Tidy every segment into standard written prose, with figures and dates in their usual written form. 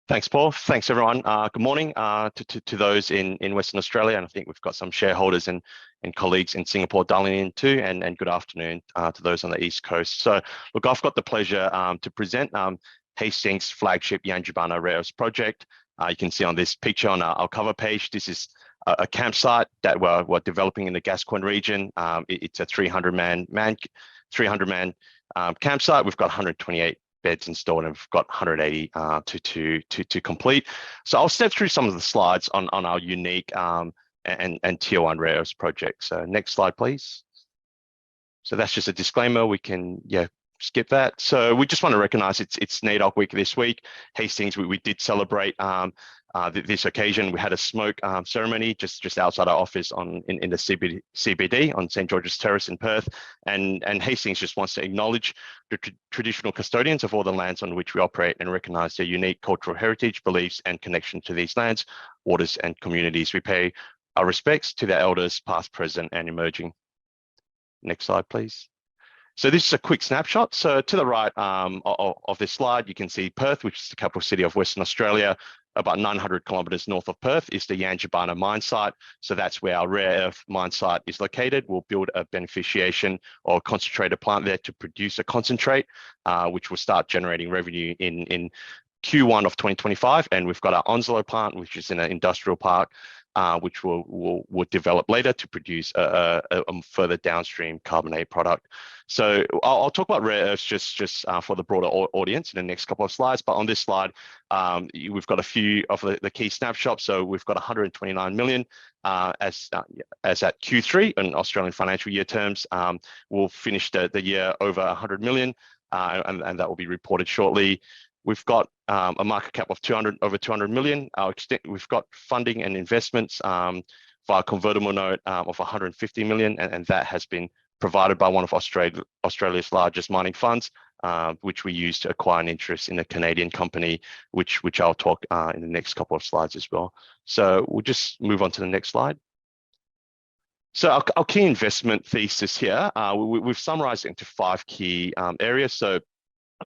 Thanks, Paul. Thanks, everyone. Good morning to those in Western Australia, and I think we've got some shareholders and colleagues in Singapore dialing in too, and good afternoon to those on the East Coast. So, look, I've got the pleasure to present Hastings' flagship Yangbana rare earths project. You can see on this picture on our cover page, this is a campsite that we're developing in the Gascoyne region. It's a 300-man campsite. We've got 128 beds installed, and we've got 180 to complete. So I'll step through some of the slides on our unique and tier one rare earths project. So next slide, please. So that's just a disclaimer. We can skip that. So we just want to recognize it's NAIDOC week this week. Hastings, we did celebrate this occasion. We had a smoke ceremony just outside our office in the CBD on St. George's Terrace in Perth. And Hastings just wants to acknowledge the traditional custodians of all the lands on which we operate and recognize their unique cultural heritage, beliefs, and connection to these lands, waters, and communities. We pay our respects to their elders, past, present, and emerging. Next slide, please. So this is a quick snapshot. So to the right of this slide, you can see Perth, which is the capital city of Western Australia. About 900 kilometres north of Perth is the Yangbana mine site. So that's where our rare earth mine site is located. We'll build a beneficiation or concentrator plant there to produce a concentrate, which will start generating revenue in Q1 of 2025. And we've got our Onslow plant, which is in an industrial park, which we'll develop later to produce a further downstream carbonate product. So I'll talk about rare earths just for the broader audience in the next couple of slides. But on this slide, we've got a few of the key snapshots. So we've got 129 million as at Q3 in Australian financial year terms. We'll finish the year over 100 million, and that will be reported shortly. We've got a market cap of over 200 million. We've got funding and investments via convertible note of 150 million, and that has been provided by one of Australia's largest mining funds, which we use to acquire an interest in a Canadian company, which I'll talk in the next couple of slides as well. So we'll just move on to the next slide. So our key investment thesis here, we've summarized it into 5 key areas. So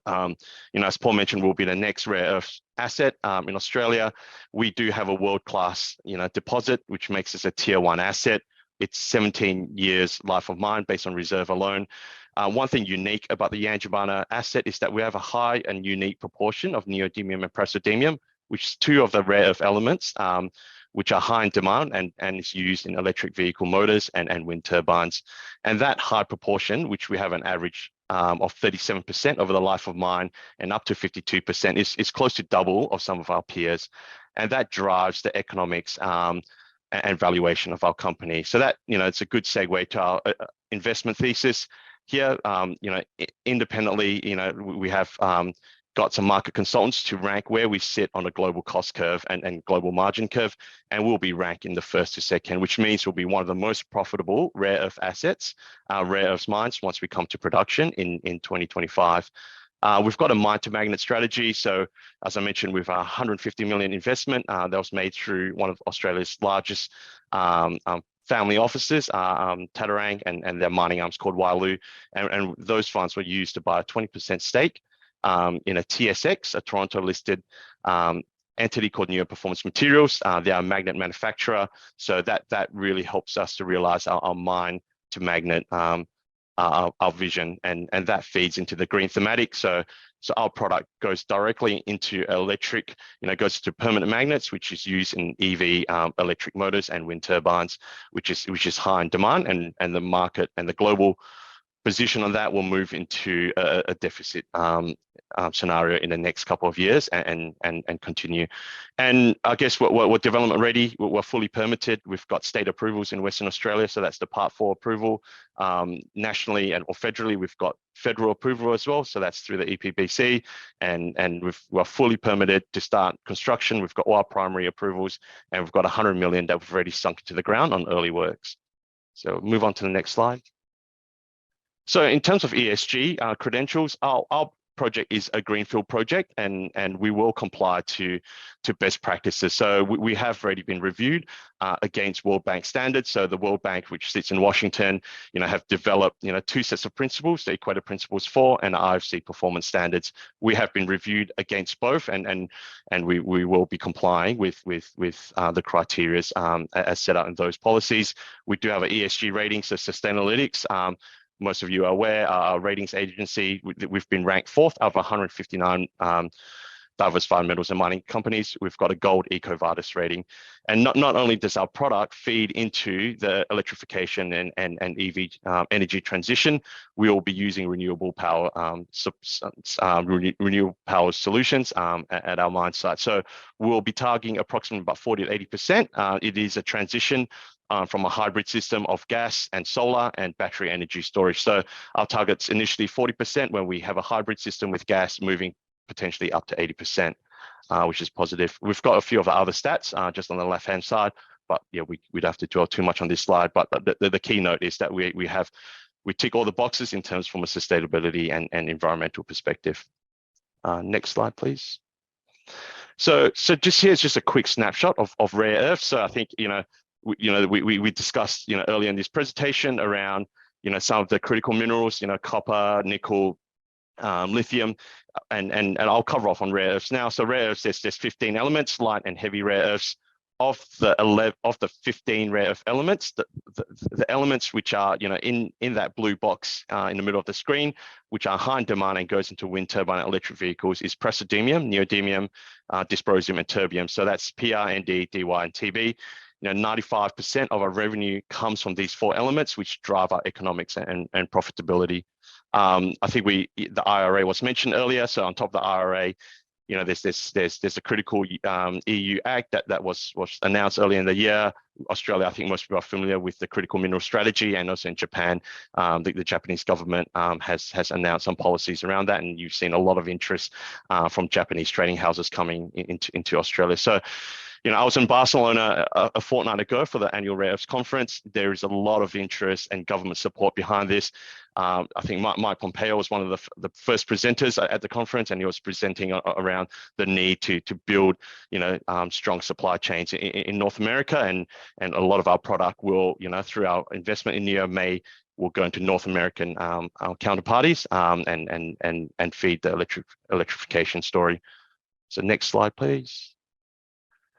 as Paul mentioned, we'll be the next rare earth asset in Australia. We do have a world-class, deposit, which makes us a tier 1 asset. It's 17 years life of mine based on reserve alone. One thing unique about the Yangbana asset is that we have a high and unique proportion of neodymium and praseodymium, which is 2 of the rare earth elements, which are high in demand and is used in electric vehicle motors and wind turbines. And that high proportion, which we have an average of 37% over the life of mine and up to 52% is close to double of some of our peers. And that drives the economics and valuation of our company. So that, it's a good segue to our investment thesis here. Independently, we have got some market consultants to rank where we sit on a global cost curve and global margin curve, and we'll be ranking the first to second, which means we'll be one of the most profitable rare earth assets, rare earths mines, once we come to production in 2025. We've got a mine to magnet strategy. So as I mentioned, with 150 million investment that was made through one of Australia's largest family offices, Tatarang, and their mining arms called Wailu. And those funds were used to buy a 20% stake in a TSX, a Toronto-listed entity called Neo Performance Materials. They are a magnet manufacturer. So that really helps us to realize our mine to magnet our vision, and that feeds into the green thematic. So our product goes directly into electric, goes to permanent magnets, which is used in EV electric motors and wind turbines, which is high in demand, and the market and the global position on that will move into a deficit scenario in the next couple of years and continue. And I guess we're development ready. We're fully permitted. We've got state approvals in Western Australia, so that's the Part 4 approval. Nationally or federally, we've got federal approval as well, so that's through the EPBC, and we're fully permitted to start construction. We've got all our primary approvals, and we've got 100 million that we've already sunk to the ground on early works. So move on to the next slide. So in terms of ESG credentials, I'll project is a greenfield project, and we will comply to best practices. So we have already been reviewed against World Bank standards. So the World Bank, which sits in Washington, have developed 2 sets of principles, the Equator Principles 4 and the IFC performance standards. We have been reviewed against both, and we will be complying with the criteria as set out in those policies. We do have an ESG rating, so Sustainalytics. Most of you are aware, our ratings agency, we've been ranked 4th out of 159 diversified metals and mining companies. We've got a gold EcoVadis rating. And not only does our product feed into the electrification and EV energy transition, we will be using renewable power renewable power solutions at our mine site. So we'll be targeting approximately about 40 to 80%. It is a transition from a hybrid system of gas and solar and battery energy storage. So our target's initially 40% when we have a hybrid system with gas, moving potentially up to 80%, which is positive. We've got a few of the other stats just on the left-hand side, but yeah, we'd have to dwell too much on this slide. But the key note is that we tick all the boxes in terms from a sustainability and environmental perspective. Next slide, please. So just here's just a quick snapshot of rare earths. So I think we discussed earlier in this presentation around some of the critical minerals, copper, nickel, lithium, and I'll cover off on rare earths now. So rare earths, there's 15 elements, light and heavy rare earths. Of the 15 rare earth elements, the elements which are in that blue box in the middle of the screen, which are high in demand and goes into wind turbine electric vehicles, is praseodymium, neodymium, dysprosium, and terbium. So that's PR, ND, DY, and TB. 95% of our revenue comes from these 4 elements, which drive our economics and profitability. I think the IRA was mentioned earlier. So on top of the IRA, there's a critical EU Act that was announced earlier in the year. Australia, I think most people are familiar with the critical mineral strategy, and also in Japan, the Japanese government has announced some policies around that, and you've seen a lot of interest from Japanese trading houses coming into Australia. So I was in Barcelona a fortnight ago for the annual Rare Earths conference. There is a lot of interest and government support behind this. I think Mike Pompeo was one of the first presenters at the conference, and he was presenting around the need to build, strong supply chains in North America, and a lot of our product will, through our investment in Neo, will go into North American counterparties and feed the electrification story. So next slide, please.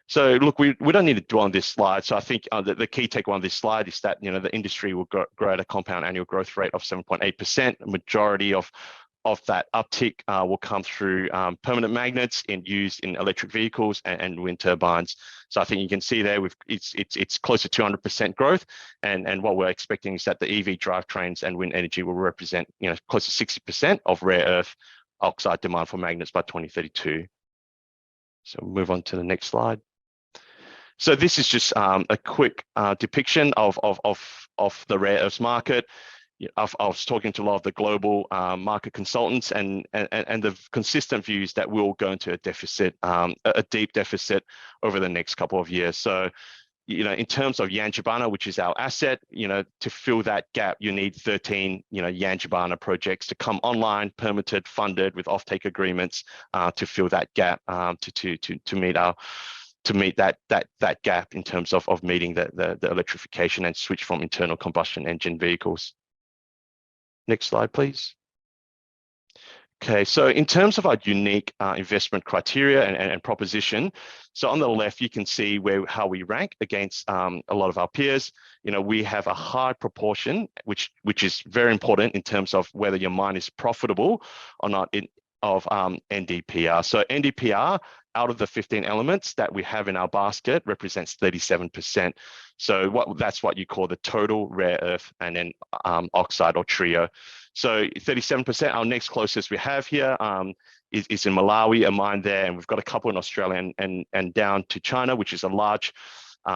So look, we don't need to dwell on this slide. So I think the key takeaway on this slide is that the industry will grow at a compound annual growth rate of 7.8%. The majority of that uptick will come through permanent magnets used in electric vehicles and wind turbines. So I think you can see there it's close to 200% growth, and what we're expecting is that the EV drivetrains and wind energy will represent close to 60% of rare earth oxide demand for magnets by 2032. So we'll move on to the next slide. So this is just a quick depiction of the rare earths market. I was talking to a lot of the global market consultants, and the consistent views that we'll go into a deficit, a deep deficit over the next couple of years. So, in terms of Yangbana, which is our asset, to fill that gap, you need 13, Yangbana projects to come online, permitted, funded with offtake agreements to fill that gap, to meet that gap in terms of meeting the electrification and switch from internal combustion engine vehicles. Next slide, please. Okay, so in terms of our unique investment criteria and proposition, so on the left, you can see how we rank against a lot of our peers. We have a high proportion, which is very important in terms of whether your mine is profitable or not, of NdPr. So NdPr, out of the 15 elements that we have in our basket, represents 37%. So that's what you call the total rare earth and then oxide or trio. So 37%, our next closest we have here is in Malawi, a mine there, and we've got a couple in Australia and down to China, which is a large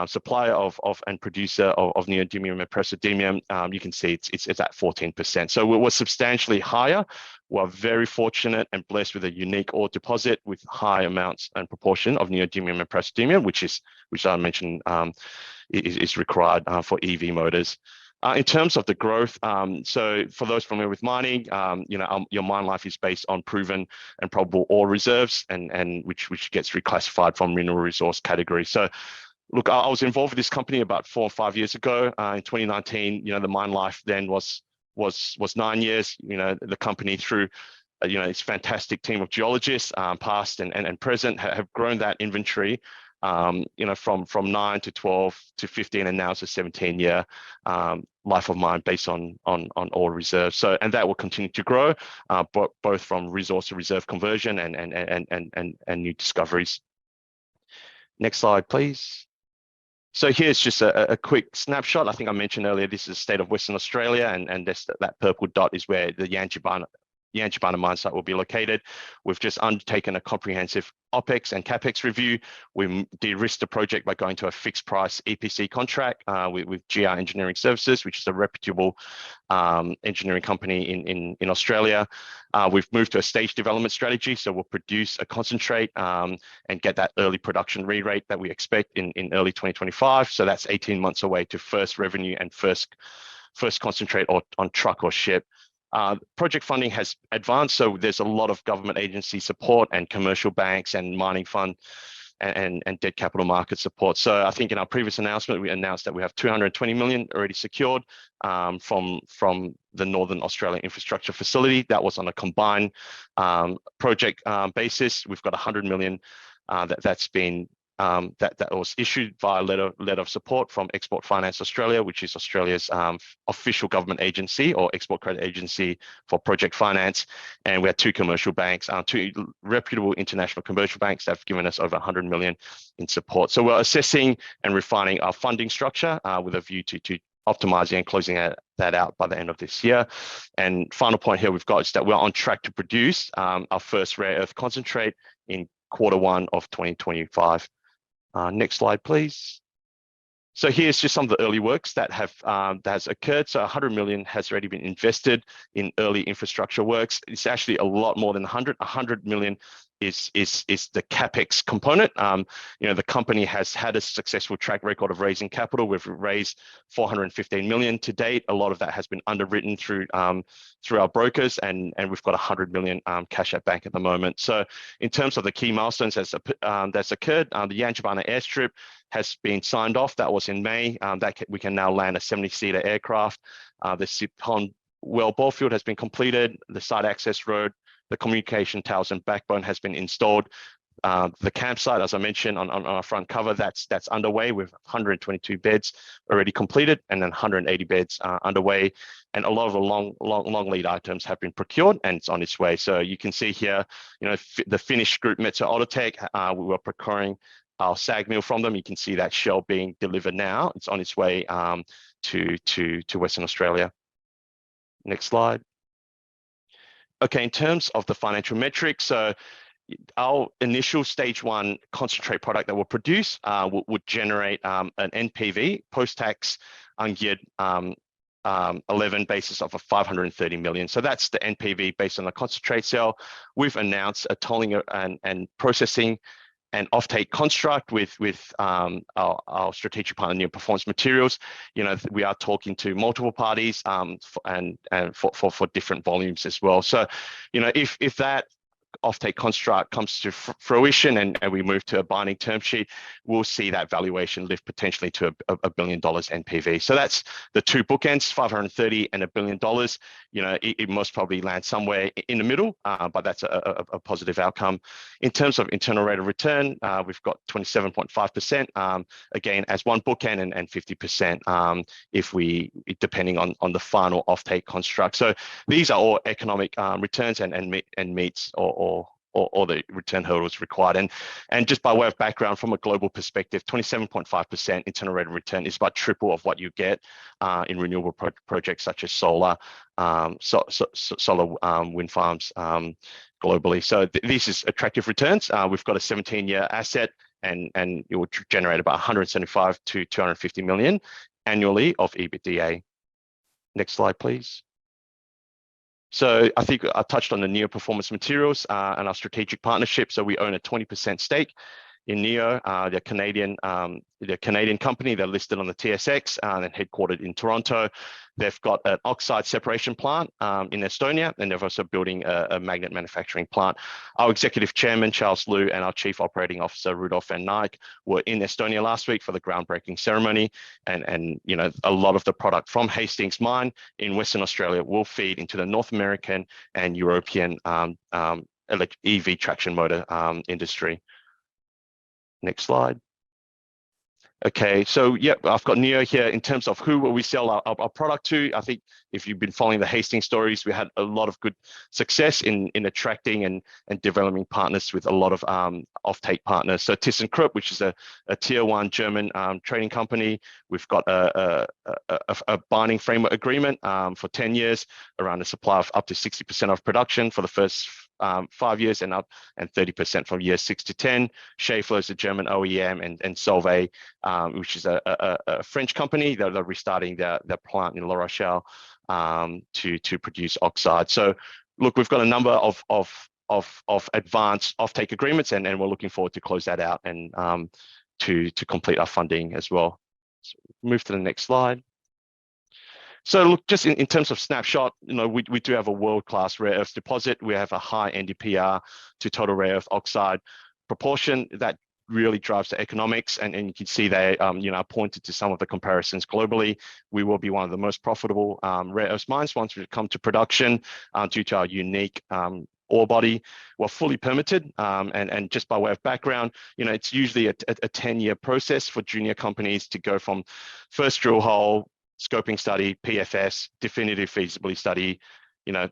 supplier and producer of neodymium and praseodymium. You can see it's at 14%. So we're substantially higher. We're very fortunate and blessed with a unique ore deposit with high amounts and proportion of neodymium and praseodymium, which I mentioned is required for EV motors. In terms of the growth, so for those familiar with mining, your mine life is based on proven and probable ore reserves, and which gets reclassified from mineral resource category. So, look, I was involved with this company about 4 or 5 years ago. In 2019, the mine life then was 9 years. The company through its fantastic team of geologists, past and present, have grown that inventory. From 9 to 12 to 15, and now it's a 17-year life of mine based on ore reserves. So, and that will continue to grow, both from resource to reserve conversion and new discoveries. Next slide, please. So here's just a quick snapshot. I think I mentioned earlier, this is the state of Western Australia, and that purple dot is where the Yangbana mine site will be located. We've just undertaken a comprehensive OPEX and CAPEX review. We de-risked the project by going to a fixed price EPC contract with GR Engineering Services, which is a reputable engineering company in Australia. We've moved to a stage development strategy, so we'll produce a concentrate and get that early production re-rate that we expect in early 2025. So that's 18 months away to first revenue and first concentrate on truck or ship. Project funding has advanced, so there's a lot of government agency support and commercial banks and mining fund and debt capital market support. So I think in our previous announcement, we announced that we have 220 million already secured from the Northern Australian Infrastructure Facility. That was on a combined project basis. We've got 100 million that's been that was issued via letter of support from Export Finance Australia, which is Australia's official government agency or export credit agency for project finance. And we had two commercial banks, two reputable international commercial banks that have given us over 100 million in support. So we're assessing and refining our funding structure with a view to optimizing and closing that out by the end of this year. And final point here we've got is that we're on track to produce our first rare earth concentrate in Q1 of 2025. Next slide, please. So here's just some of the early works that has occurred. So 100 million has already been invested in early infrastructure works. It's actually a lot more than 100. 100 million is the CAPEX component. The company has had a successful track record of raising capital. We've raised 415 million to date. A lot of that has been underwritten through our brokers, and we've got 100 million cash at bank at the moment. So in terms of the key milestones that's occurred, the Yangbana airstrip has been signed off. That was in May. We can now land a 70-seater aircraft. The Sip Pond well bore field has been completed. The site access road, the communication towers and backbone has been installed. The campsite, as I mentioned on our front cover, that's underway with 122 beds already completed, and then 180 beds underway. And a lot of the long lead items have been procured, and it's on its way. So you can see here, the Finnish group Metso Outotec, we were procuring our SAG mill from them. You can see that shell being delivered now. It's on its way to Western Australia. Next slide. Okay, in terms of the financial metrics, so our initial stage 1 concentrate product that we'll produce would generate an NPV post-tax ungeared 11 basis of a 530 million. So that's the NPV based on the concentrate cell. We've announced a tolling and processing and offtake construct with our strategic partner, Neo Performance Materials. We are talking to multiple parties and for different volumes as well. So, if that offtake construct comes to fruition and we move to a binding term sheet, we'll see that valuation lift potentially to $1 billion NPV. So that's the two bookends, 530 and $1 billion. It most probably land somewhere in the middle, but that's a positive outcome. In terms of internal rate of return, we've got 27.5%, again, as one bookend, and 50% depending on the final offtake construct. So these are all economic returns and meets or the return hurdles required. And just by way of background, from a global perspective, 27.5% internal rate of return is about triple of what you get in renewable projects such as solar wind farms globally. So this is attractive returns. We've got a 17-year asset, and it will generate about 175 to 250 million annually of EBITDA. Next slide, please. So I think I touched on the Neo Performance Materials and our strategic partnership. So we own a 20% stake in Neo. They're Canadian company. They're listed on the TSX and headquartered in Toronto. They've got an oxide separation plant in Estonia, and they're also building a magnet manufacturing plant. Our executive chairman, Charles Liu, and our chief operating officer, Rudolf van Nijk, were in Estonia last week for the groundbreaking ceremony. And you know, a lot of the product from Hastings mine in Western Australia will feed into the North American and European EV traction motor industry. Next slide. Okay, so yeah, I've got Neo here in terms of who will we sell our product to. I think if you've been following the Hastings stories, we had a lot of good success in attracting and developing partners with a lot of offtake partners. So ThyssenKrupp, which is a tier 1 German trading company, we've got a binding framework agreement for 10 years around the supply of up to 60% of production for the first 5 years and 30% from year 6 to 10. Schaeffler is a German OEM, and Solvay, which is a French company. They're restarting their plant in La Rochelle to produce oxide. So look, we've got a number of advanced offtake agreements, and we're looking forward to close that out and to complete our funding as well. So move to the next slide. So look, just in terms of snapshot, you know, we do have a world-class rare earth deposit. We have a high NdPr to total rare earth oxide proportion that really drives the economics. And you can see they, you know, I pointed to some of the comparisons globally. We will be one of the most profitable rare earth mines once we come to production due to our unique ore body. We're fully permitted, and just by way of background, you know, it's usually a 10-year process for junior companies to go from first drill hole, scoping study, PFS, definitive feasibility study, you know,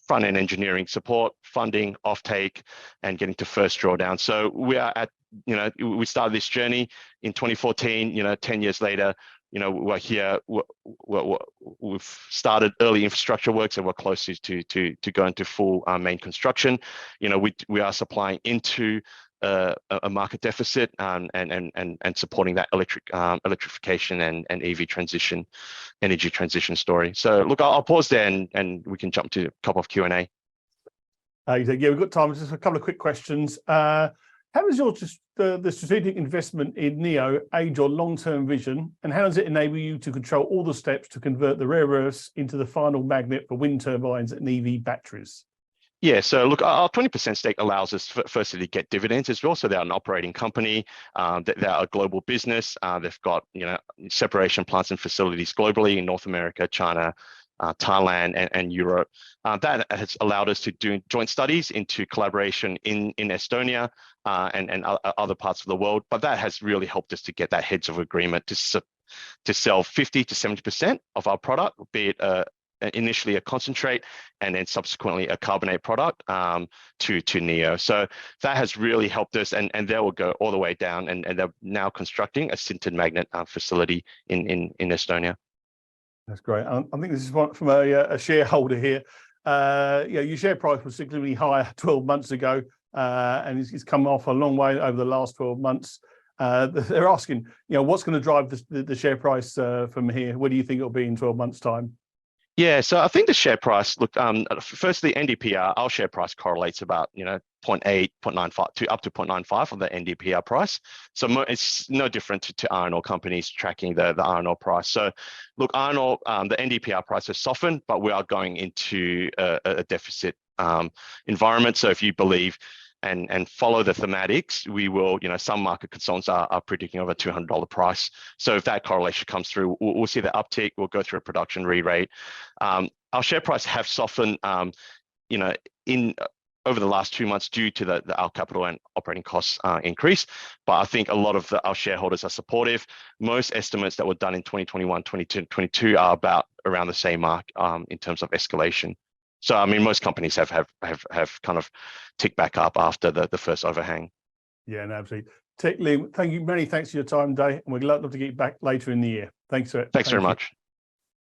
front-end engineering support, funding, offtake, and getting to first drawdown. So we are at, you know, we started this journey in 2014, you know, 10 years later, you know, we're here, we've started early infrastructure works, and we're close to go into full main construction. You know, we are supplying into a market deficit and supporting that electrification and EV transition, energy transition story. So look, I'll pause there and we can jump to a couple of Q&A. Yeah, we've got time. Just a couple of quick questions. How does the strategic investment in Neo aid your long-term vision, and how does it enable you to control all the steps to convert the rare earths into the final magnet for wind turbines and EV batteries? Yeah, so look, our 20% stake allows us firstly to get dividends as well. So they're an operating company, they're a global business. They've got, you know, separation plants and facilities globally in North America, China, Thailand, and Europe. That has allowed us to do joint studies into collaboration in Estonia and other parts of the world. But that has really helped us to get that heads of agreement to sell 50 to 70% of our product, be it initially a concentrate and then subsequently a carbonate product to Neo. So that has really helped us, and they will go all the way down, and they're now constructing a sintered magnet facility in Estonia. That's great. I think this is one from a shareholder here. Yeah, your share price was significantly higher 12 months ago, and it's come off a long way over the last 12 months. They're asking, you know, what's going to drive the share price from here? Where do you think it'll be in 12 months' time? Yeah, so I think the share price, look, firstly, NdPr, our share price correlates about, you know, 0.8, 0.95 to up to 0.95 of the NdPr price. So it's no different to iron ore companies tracking the iron ore price. So look, iron ore, the NdPr price has softened, but we are going into a deficit environment. So if you believe and follow the thematics, we will, you know, some market consultants are predicting over $200 price. So if that correlation comes through, we'll see the uptick. We'll go through a production re-rate. Our share price have softened, you know, over the last 2 months due to our capital and operating costs increase. But I think a lot of our shareholders are supportive. Most estimates that were done in 2021, 2022 are around the same mark in terms of escalation. So, I mean, most companies have kind of ticked back up after the first overhang. Yeah, no, absolutely. Liam, thank you. Many thanks for your time today, and we'd love to get you back later in the year. Thanks, sir. Thanks very much.